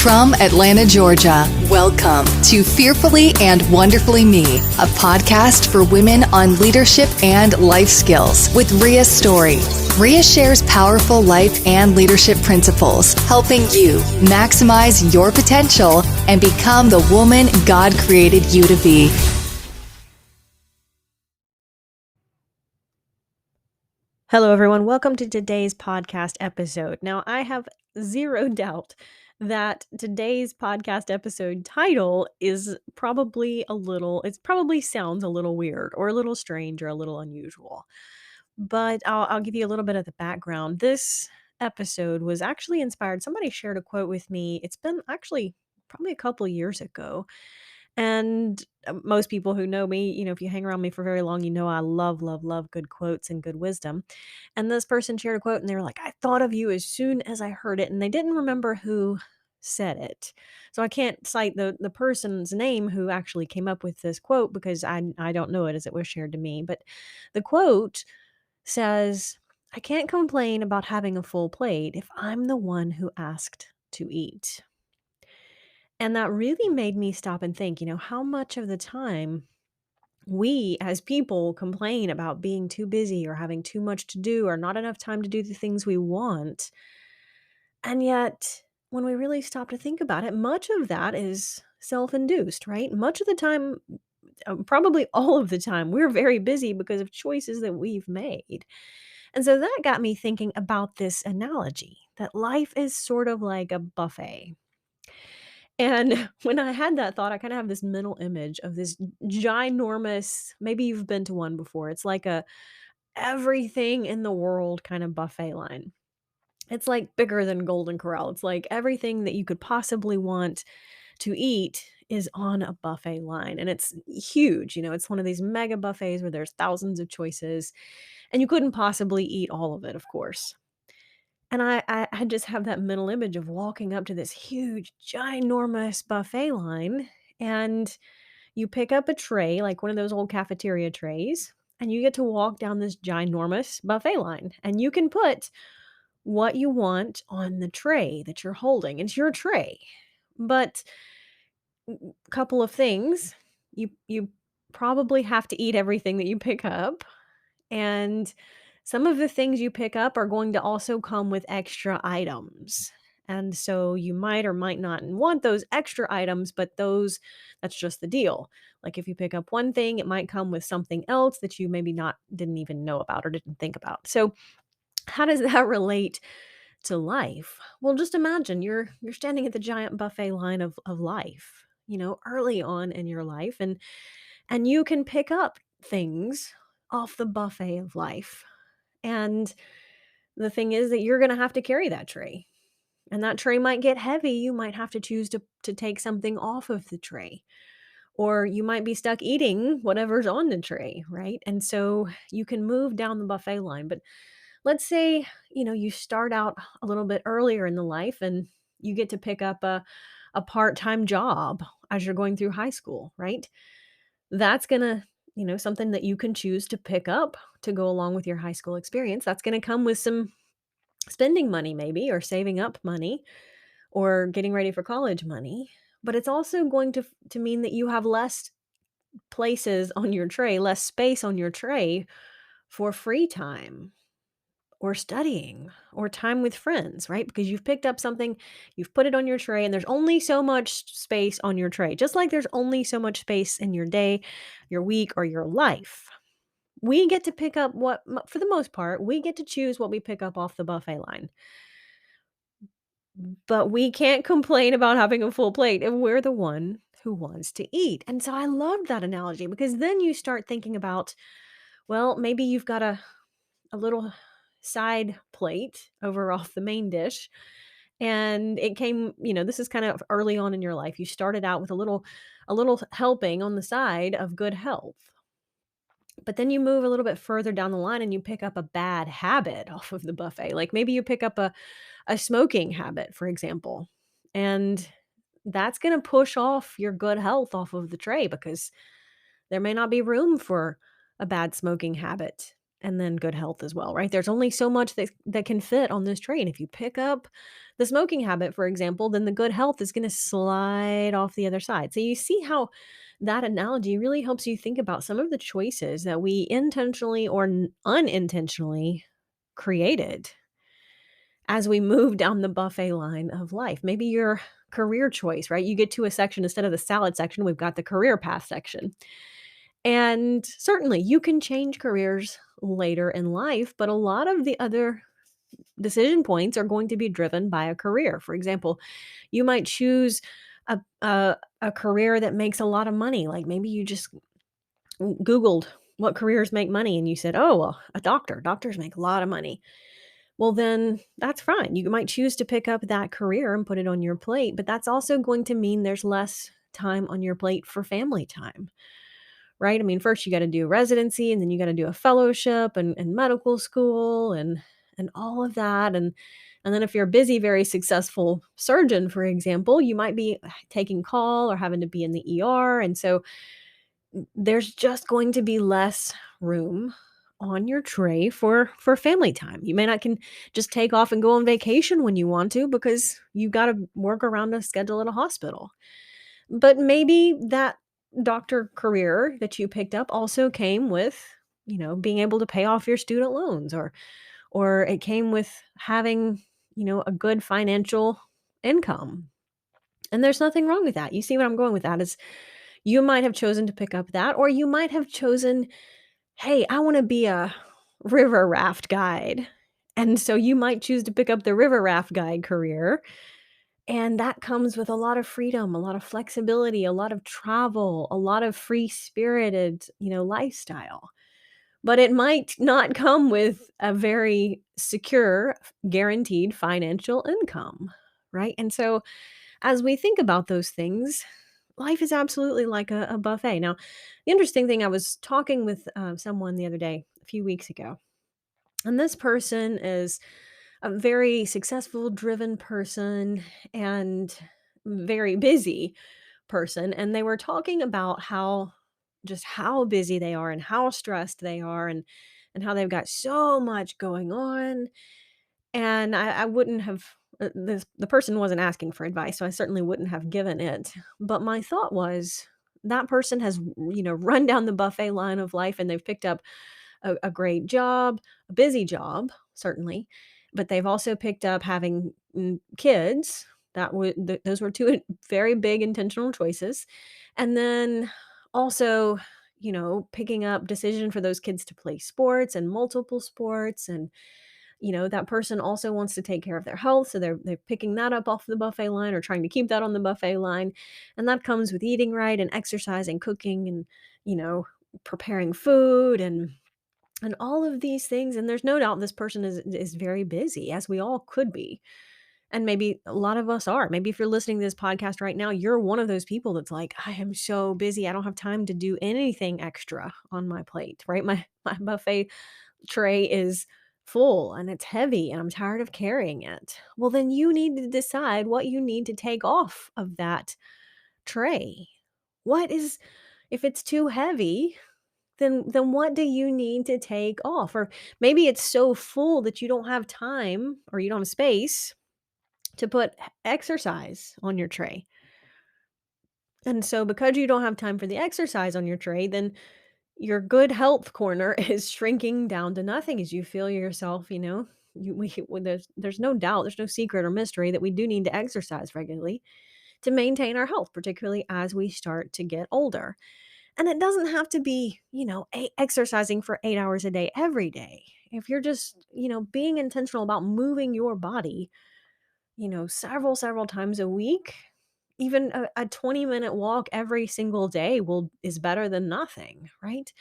From Atlanta, Georgia, welcome to Fearfully and Wonderfully Me, a podcast for women on leadership and life skills with Rhea Story. Rhea shares powerful life and leadership principles, helping you maximize your potential and become the woman God created you to be. Hello, everyone. Welcome to today's podcast episode. Now, I have zero doubt that today's podcast episode title is probably it probably sounds a little weird or a little strange or a little unusual. But I'll give you a little bit of the background. This episode was actually inspired. Somebody shared a quote with me. It's been actually probably a couple years ago. And most people who know me, if you hang around me for very long, I love, love, love good quotes and good wisdom. And this person shared a quote and they were like, I thought of you as soon as I heard it. And they didn't remember who said it. So I can't cite the person's name who actually came up with this quote because I don't know it as it was shared to me. But the quote says, I can't complain about having a full plate if I'm the one who asked to eat. And that really made me stop and think, how much of the time we as people complain about being too busy or having too much to do or not enough time to do the things we want. And yet, when we really stop to think about it, much of that is self induced, right? Much of the time, probably all of the time, we're very busy because of choices that we've made. And so that got me thinking about this analogy that life is sort of like a buffet. And when I had that thought, I kind of have this mental image of this ginormous, maybe you've been to one before. It's like a everything in the world kind of buffet line. It's like bigger than Golden Corral. It's like everything that you could possibly want to eat is on a buffet line and it's huge. It's one of these mega buffets where there's thousands of choices and you couldn't possibly eat all of it, of course. And I just have that mental image of walking up to this huge, ginormous buffet line, and you pick up a tray, like one of those old cafeteria trays, and you get to walk down this ginormous buffet line. And you can put what you want on the tray that you're holding. It's your tray. But couple of things, you probably have to eat everything that you pick up, and some of the things you pick up are going to also come with extra items. And so you might or might not want those extra items, but that's just the deal. Like if you pick up one thing, it might come with something else that you maybe not didn't even know about or didn't think about. So how does that relate to life? Well, just imagine you're standing at the giant buffet line of life, early on in your life, and you can pick up things off the buffet of life. And the thing is that you're going to have to carry that tray. And that tray might get heavy. You might have to choose to take something off of the tray. Or you might be stuck eating whatever's on the tray, right? And so you can move down the buffet line. But let's say, you start out a little bit earlier in the life and you get to pick up a part-time job as you're going through high school, right? That's gonna, something that you can choose to pick up to go along with your high school experience. That's gonna come with some spending money maybe or saving up money or getting ready for college money, but it's also going to mean that you have less places on your tray, less space on your tray for free time or studying or time with friends, right? Because you've picked up something, you've put it on your tray, and there's only so much space on your tray. Just like there's only so much space in your day, your week, or your life. We get to pick up for the most part, we get to choose what we pick up off the buffet line. But we can't complain about having a full plate if we're the one who wants to eat. And so I loved that analogy because then you start thinking about, well, maybe you've got a little side plate over off the main dish. And it came, this is kind of early on in your life. You started out with a little helping on the side of good health. But then you move a little bit further down the line and you pick up a bad habit off of the buffet. Like maybe you pick up a smoking habit, for example. And that's going to push off your good health off of the tray because there may not be room for a bad smoking habit and then good health as well, right? There's only so much that can fit on this train. If you pick up the smoking habit, for example, then the good health is going to slide off the other side. So you see how that analogy really helps you think about some of the choices that we intentionally or unintentionally created as we move down the buffet line of life. Maybe your career choice, right? You get to a section instead of the salad section, we've got the career path section. And certainly you can change careers later in life, but a lot of the other decision points are going to be driven by a career. For example, you might choose a career that makes a lot of money. Like maybe you just Googled what careers make money and you said, oh, well, a doctor. Doctors make a lot of money. Well, then that's fine. You might choose to pick up that career and put it on your plate, but that's also going to mean there's less time on your plate for family time, right? I mean, first you got to do residency and then you got to do a fellowship and medical school and all of that. And then if you're a busy, very successful surgeon, for example, you might be taking call or having to be in the ER. And so there's just going to be less room on your tray for family time. You may not can just take off and go on vacation when you want to because you got to work around a schedule at a hospital. But maybe that doctor career that you picked up also came with, being able to pay off your student loans or it came with having, a good financial income. And there's nothing wrong with that. You see what I'm going with that is you might have chosen to pick up that, or you might have chosen, hey, I want to be a river raft guide. And so you might choose to pick up the river raft guide career. And that comes with a lot of freedom, a lot of flexibility, a lot of travel, a lot of free spirited, lifestyle. But it might not come with a very secure, guaranteed financial income, right? And so as we think about those things, life is absolutely like a buffet. Now, the interesting thing, I was talking with someone the other day, a few weeks ago, and this person is a very successful, driven person and very busy person. And they were talking about how busy they are and how stressed they are and how they've got so much going on. And I wouldn't have the person wasn't asking for advice, so I certainly wouldn't have given it. But my thought was that person has, run down the buffet line of life and they've picked up a great job, a busy job, certainly, but they've also picked up having kids. Those were two very big intentional choices. And then also, picking up decision for those kids to play sports and multiple sports and that person also wants to take care of their health, so they're picking that up off the buffet line or trying to keep that on the buffet line, and that comes with eating right and exercise and cooking and, preparing food and all of these things, and there's no doubt this person is very busy, as we all could be, and maybe a lot of us are. Maybe if you're listening to this podcast right now, you're one of those people that's like, "I am so busy, I don't have time to do anything extra on my plate," right? My buffet tray is full and it's heavy and I'm tired of carrying it. Well, then you need to decide what you need to take off of that tray. What is if it's too heavy, then what do you need to take off? Or maybe it's so full that you don't have time or you don't have space to put exercise on your tray. And so because you don't have time for the exercise on your tray, then your good health corner is shrinking down to nothing as you feel yourself, there's no doubt, there's no secret or mystery that we do need to exercise regularly to maintain our health, particularly as we start to get older. And it doesn't have to be, exercising for 8 hours a day every day. If you're just, being intentional about moving your body, several times a week, even a 20-minute walk every single day is better than nothing, right?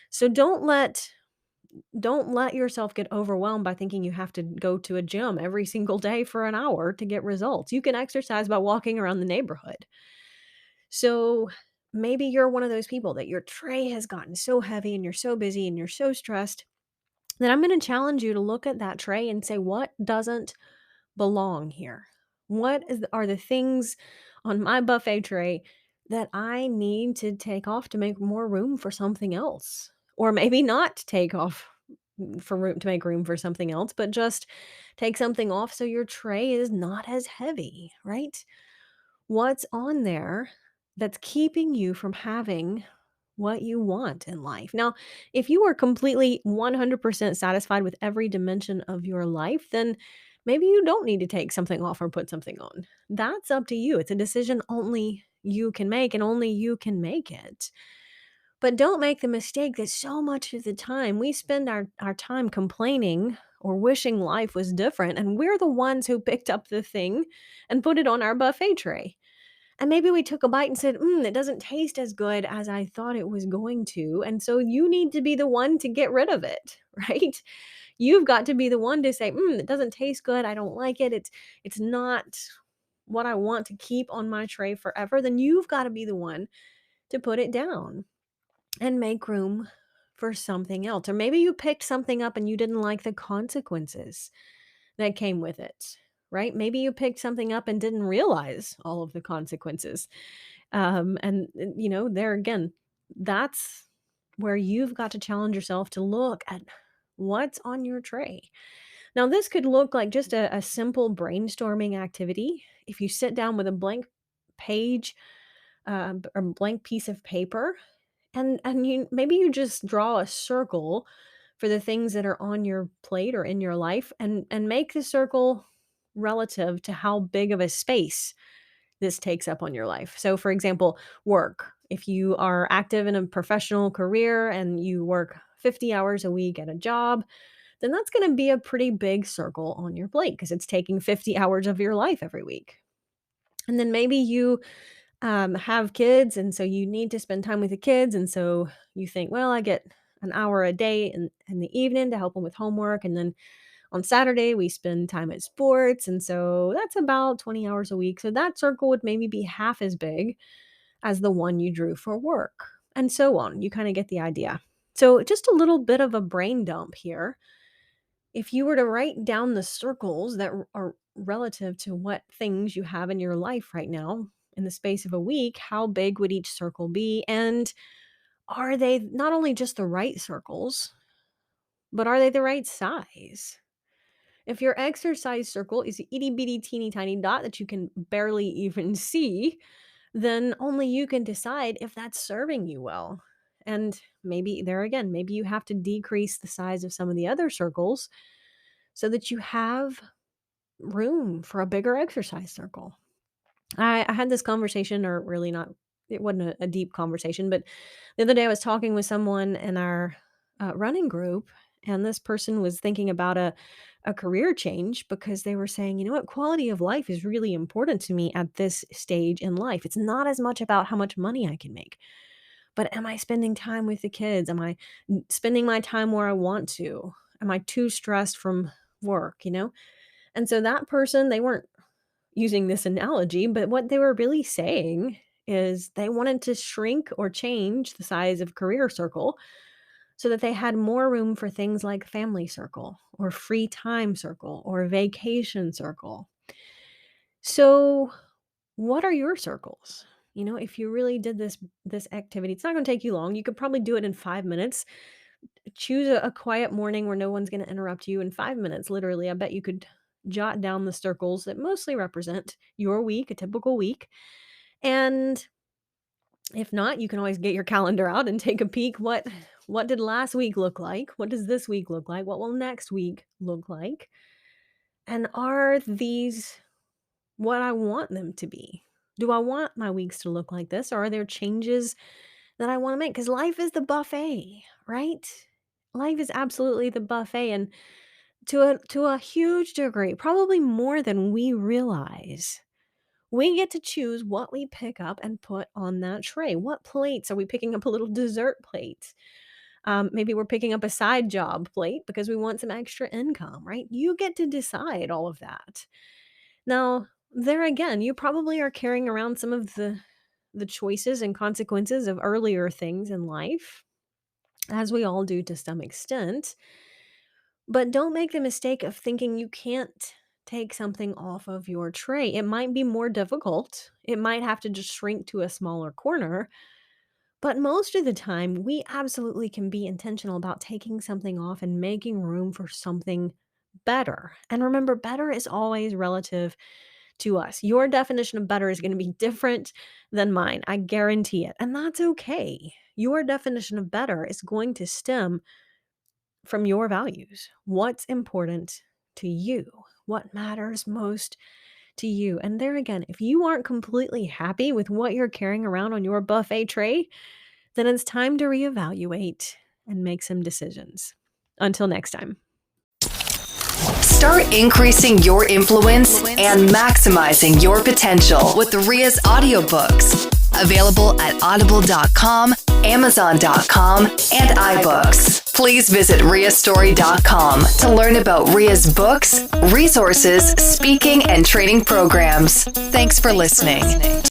So don't let yourself get overwhelmed by thinking you have to go to a gym every single day for an hour to get results. You can exercise by walking around the neighborhood. So maybe you're one of those people that your tray has gotten so heavy and you're so busy and you're so stressed that I'm going to challenge you to look at that tray and say, what doesn't belong here? Are the things on my buffet tray that I need to take off to make more room for something else? Or maybe not take off for room to make room for something else, but just take something off so your tray is not as heavy, right? What's on there that's keeping you from having what you want in life? Now, if you are completely 100% satisfied with every dimension of your life, then maybe you don't need to take something off or put something on. That's up to you. It's a decision only you can make and only you can make it. But don't make the mistake that so much of the time we spend our time complaining or wishing life was different, and we're the ones who picked up the thing and put it on our buffet tray. And maybe we took a bite and said, it doesn't taste as good as I thought it was going to. And so you need to be the one to get rid of it, right? You've got to be the one to say, it doesn't taste good. I don't like it. It's not what I want to keep on my tray forever. Then you've got to be the one to put it down and make room for something else. Or maybe you picked something up and you didn't like the consequences that came with it, right? Maybe you picked something up and didn't realize all of the consequences. There again, that's where you've got to challenge yourself to look at what's on your tray. Now, this could look like just a simple brainstorming activity. If you sit down with a blank page, or blank piece of paper, and you just draw a circle for the things that are on your plate or in your life, and make the circle relative to how big of a space this takes up on your life. So for example, work. If you are active in a professional career and you work 50 hours a week at a job, then that's going to be a pretty big circle on your plate because it's taking 50 hours of your life every week. And then maybe you have kids, and so you need to spend time with the kids, and so you think, well, I get an hour a day in the evening to help them with homework, and then on Saturday we spend time at sports, and so that's about 20 hours a week. So that circle would maybe be half as big as the one you drew for work, and so on. You kind of get the idea. So just a little bit of a brain dump here. If you were to write down the circles that are relative to what things you have in your life right now in the space of a week, how big would each circle be? And are they not only just the right circles, but are they the right size? If your exercise circle is a itty bitty teeny tiny dot that you can barely even see, then only you can decide if that's serving you well. And maybe there again, maybe you have to decrease the size of some of the other circles so that you have room for a bigger exercise circle. I had this conversation, or really not, it wasn't a deep conversation, but the other day I was talking with someone in our running group, and this person was thinking about a career change because they were saying, you know what, quality of life is really important to me at this stage in life. It's not as much about how much money I can make, but am I spending time with the kids? Am I spending my time where I want to? Am I too stressed from work, And so that person, they weren't using this analogy, but what they were really saying is they wanted to shrink or change the size of career circle so that they had more room for things like family circle or free time circle or vacation circle. So, what are your circles? If you really did this activity, it's not going to take you long. You could probably do it in 5 minutes. Choose a quiet morning where no one's going to interrupt you in 5 minutes. Literally, I bet you could jot down the circles that mostly represent your week, a typical week. And if not, you can always get your calendar out and take a peek. What did last week look like? What does this week look like? What will next week look like? And are these what I want them to be? Do I want my weeks to look like this, or are there changes that I want to make? Because life is the buffet, right? Life is absolutely the buffet, and to a huge degree, probably more than we realize. We get to choose what we pick up and put on that tray. What plates are we picking up? A little dessert plate. Maybe we're picking up a side job plate because we want some extra income, right? You get to decide all of that. Now, there again, you probably are carrying around some of the choices and consequences of earlier things in life, as we all do to some extent. But don't make the mistake of thinking you can't take something off of your tray. It might be more difficult. It might have to just shrink to a smaller corner, But most of the time, we absolutely can be intentional about taking something off and making room for something better. And remember, better is always relative to us. Your definition of better is going to be different than mine. I guarantee it. And that's okay. Your definition of better is going to stem from your values. What's important to you? What matters most to you? And there again, if you aren't completely happy with what you're carrying around on your buffet tray, then it's time to reevaluate and make some decisions. Until next time. Start increasing your influence and maximizing your potential with Ria's audiobooks. Available at audible.com, amazon.com, and iBooks. Please visit riastory.com to learn about Ria's books, resources, speaking, and training programs. Thanks for listening.